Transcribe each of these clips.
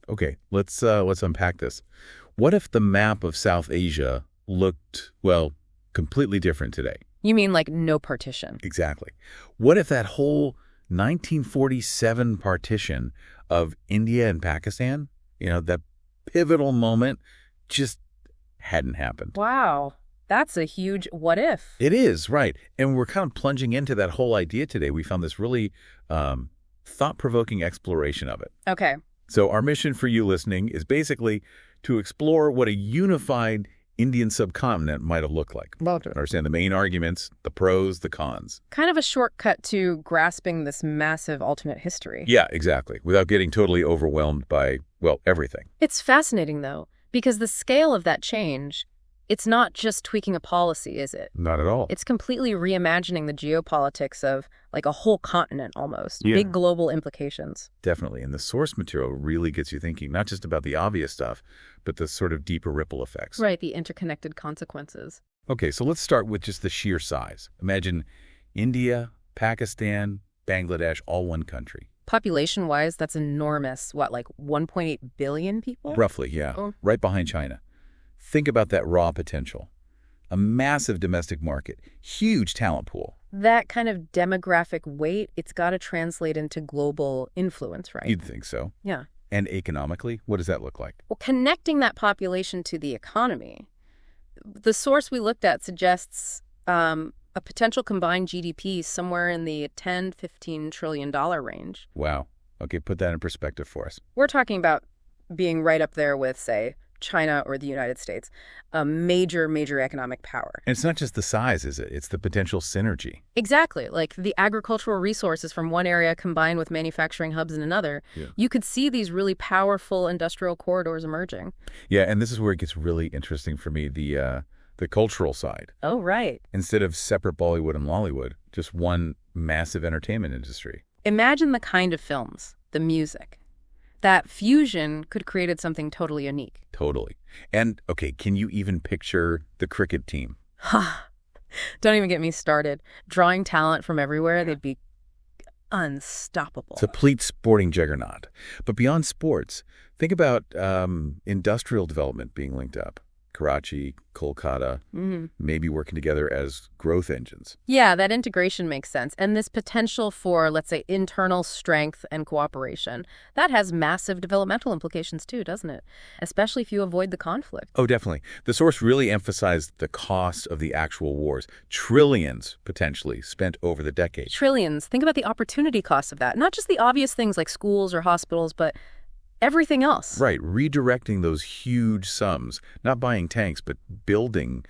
Okay, let's unpack this. What if the map of South Asia looked, well, completely different today? You mean like no partition? Exactly. What if that whole 1947 partition of India and Pakistan, that pivotal moment, just hadn't happened? Wow. That's a huge what if. It is, right. And we're kind of plunging into that whole idea today. We found this really thought-provoking exploration of it. Okay. So our mission for you listening is basically to explore what a unified Indian subcontinent might have looked like. Understand the main arguments, the pros, the cons. Kind of a shortcut to grasping this massive alternate history. Yeah, exactly. Without getting totally overwhelmed by, well, everything. It's fascinating, though, because the scale of that change, it's not just tweaking a policy, is it? Not at all. It's completely reimagining the geopolitics of like a whole continent almost. Yeah. Big global implications. Definitely. And the source material really gets you thinking, not just about the obvious stuff, but the sort of deeper ripple effects. Right, the interconnected consequences. Okay, so let's start with just the sheer size. Imagine India, Pakistan, Bangladesh, all one country. Population-wise, that's enormous. What, like 1.8 billion people? Roughly, yeah. Oh. Right behind China. Think about that raw potential. A massive domestic market, huge talent pool. That kind of demographic weight, it's got to translate into global influence, right? You'd think so. Yeah. And economically, what does that look like? Well, connecting that population to the economy, the source we looked at suggests a potential combined GDP somewhere in the $10–15 trillion range. Wow. Okay, put that in perspective for us. We're talking about being right up there with, say, China or the United States, a major economic power. And it's not just the size, is it? It's the potential synergy. Exactly. Like the agricultural resources from one area combined with manufacturing hubs in another. Yeah. You could see these really powerful industrial corridors emerging. Yeah, and this is where it gets really interesting for me, the cultural side. Oh, right. Instead of separate Bollywood and Lollywood, just one massive entertainment industry. Imagine the kind of films, the music. That fusion could have created something totally unique. Totally. And, okay, can you even picture the cricket team? Don't even get me started. Drawing talent from everywhere, they'd be unstoppable. It's a complete sporting juggernaut. But beyond sports, think about industrial development being linked up. Karachi, Kolkata, maybe working together as growth engines. Yeah, that integration makes sense. And this potential for, let's say, internal strength and cooperation, that has massive developmental implications too, doesn't it? Especially if you avoid the conflict. Oh, definitely. The source really emphasized the cost of the actual wars. Trillions, potentially, spent over the decades. Trillions. Think about the opportunity cost of that. Not just the obvious things like schools or hospitals, but everything else. Right, redirecting those huge sums, not buying tanks, but building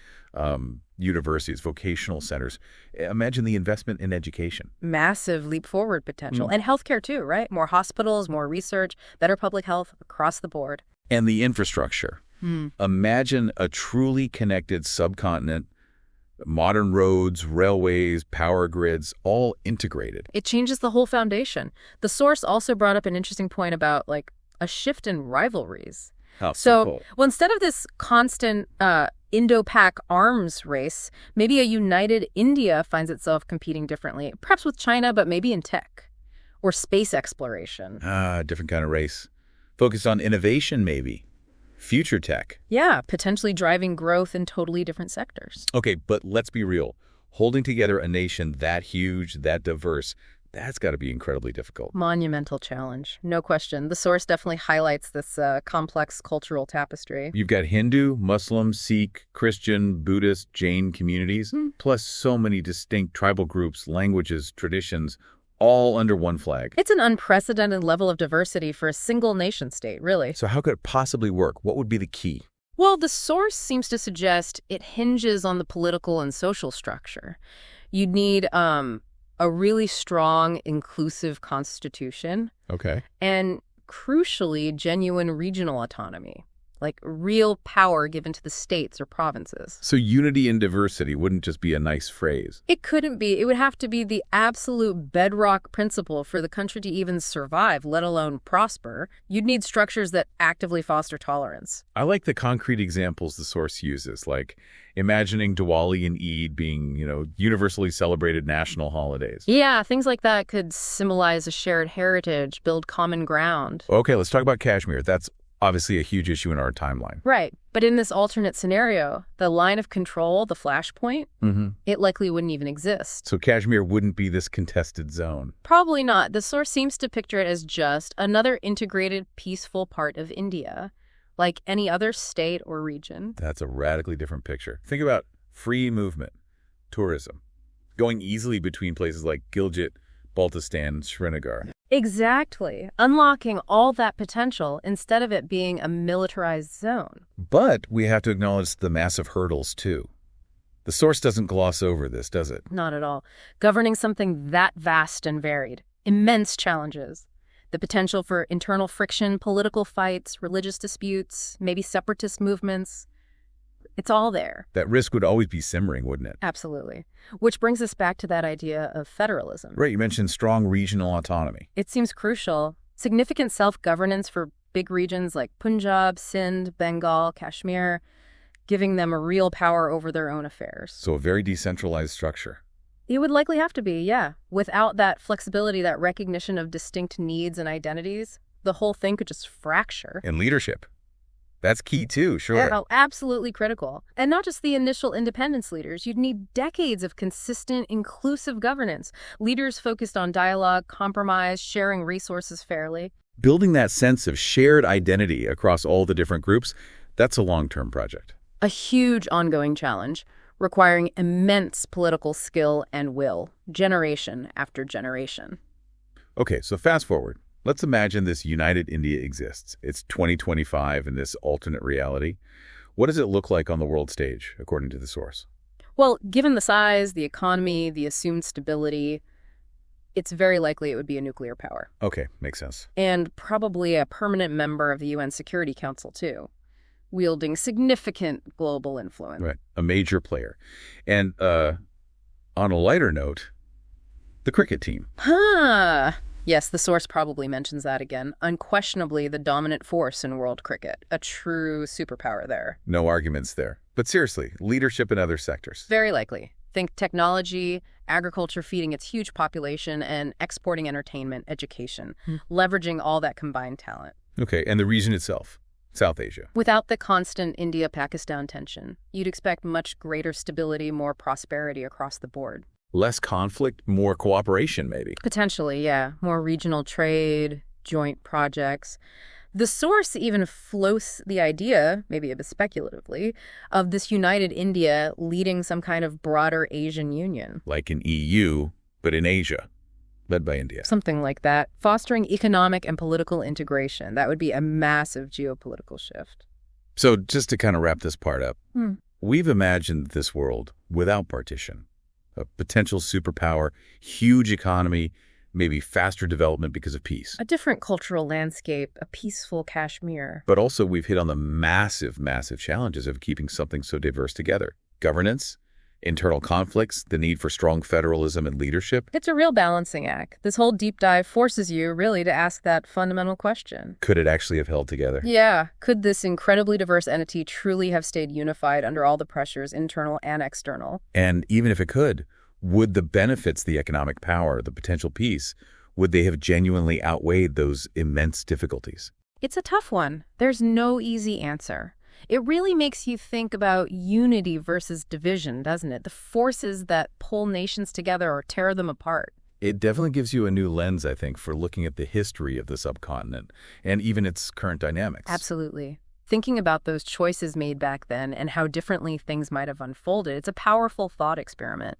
universities, vocational centers. Imagine the investment in education. Massive leap forward potential. And healthcare too, right? More hospitals, more research, better public health across the board. And the infrastructure. Imagine a truly connected subcontinent, modern roads, railways, power grids, all integrated. It changes the whole foundation. The source also brought up an interesting point about like a shift in rivalries. How So, simple. well, instead of this constant Indo-Pak arms race, maybe a united India finds itself competing differently, perhaps with China, but maybe in tech or space exploration. Different kind of race. Focused on innovation, maybe. Future tech. Yeah, potentially driving growth in totally different sectors. Okay, but let's be real. Holding together a nation that huge, that diverse, that's got to be incredibly difficult. Monumental challenge, no question. The source definitely highlights this complex cultural tapestry. You've got Hindu, Muslim, Sikh, Christian, Buddhist, Jain communities, plus so many distinct tribal groups, languages, traditions, all under one flag. It's an unprecedented level of diversity for a single nation state, really. So how could it possibly work? What would be the key? Well, the source seems to suggest it hinges on the political and social structure. You'd need a really strong, inclusive constitution, Okay. and crucially, genuine regional autonomy. like real power given to the states or provinces. So unity in diversity wouldn't just be a nice phrase. It couldn't be. It would have to be the absolute bedrock principle for the country to even survive, let alone prosper. You'd need structures that actively foster tolerance. I like the concrete examples the source uses, like imagining Diwali and Eid being, universally celebrated national holidays. Yeah, things like that could symbolize a shared heritage, build common ground. Okay, let's talk about Kashmir. That's obviously a huge issue in our timeline. Right. But in this alternate scenario, the line of control, the flashpoint, it likely wouldn't even exist. So Kashmir wouldn't be this contested zone. Probably not. The source seems to picture it as just another integrated, peaceful part of India, like any other state or region. That's a radically different picture. Think about free movement, tourism, going easily between places like Gilgit, Baltistan, and Srinagar. Exactly. Unlocking all that potential instead of it being a militarized zone. But we have to acknowledge the massive hurdles, too. The source doesn't gloss over this, does it? Not at all. Governing something that vast and varied. Immense challenges. The potential for internal friction, political fights, religious disputes, maybe separatist movements. It's all there. That risk would always be simmering, wouldn't it? Absolutely. Which brings us back to that idea of federalism. Right, you mentioned strong regional autonomy. It seems crucial. Significant self-governance for big regions like Punjab, Sindh, Bengal, Kashmir, giving them a real power over their own affairs. So a very decentralized structure. It would likely have to be, yeah. Without that flexibility, that recognition of distinct needs and identities, the whole thing could just fracture. And leadership. That's key too, sure. Yeah, absolutely critical. And not just the initial independence leaders. You'd need decades of consistent, inclusive governance. Leaders focused on dialogue, compromise, sharing resources fairly. Building that sense of shared identity across all the different groups, that's a long-term project. A huge ongoing challenge, requiring immense political skill and will, generation after generation. Okay, so fast forward. Let's imagine this united India exists. It's 2025 in this alternate reality. What does it look like on the world stage, according to the source? Well, given the size, the economy, the assumed stability, it's very likely it would be a nuclear power. Okay, makes sense. And probably a permanent member of the UN Security Council, too, wielding significant global influence. Right, a major player. And on a lighter note, the cricket team. Yes, the source probably mentions that again. Unquestionably the dominant force in world cricket. A true superpower there. No arguments there. But seriously, leadership in other sectors. Very likely. Think technology, agriculture feeding its huge population, and exporting entertainment, education, leveraging all that combined talent. Okay, and the region itself, South Asia. Without the constant India-Pakistan tension, you'd expect much greater stability, more prosperity across the board. Less conflict, more cooperation, maybe. Potentially, yeah. More regional trade, joint projects. The source even floats the idea, maybe a bit speculatively, of this united India leading some kind of broader Asian union. Like an EU, but in Asia, led by India. Something like that. Fostering economic and political integration. That would be a massive geopolitical shift. So just to kind of wrap this part up, we've imagined this world without partition. A potential superpower, huge economy, maybe faster development because of peace. A different cultural landscape, a peaceful Kashmir. But also we've hit on the massive, massive challenges of keeping something so diverse together. Governance, internal conflicts, the need for strong federalism and leadership. It's a real balancing act. This whole deep dive forces you really to ask that fundamental question. Could it actually have held together? Yeah. Could this incredibly diverse entity truly have stayed unified under all the pressures, internal and external? And even if it could, would the benefits, the economic power, the potential peace, would they have genuinely outweighed those immense difficulties? It's a tough one. There's no easy answer. It really makes you think about unity versus division, doesn't it? The forces that pull nations together or tear them apart. It definitely gives you a new lens, I think, for looking at the history of the subcontinent and even its current dynamics. Absolutely. Thinking about those choices made back then and how differently things might have unfolded, it's a powerful thought experiment.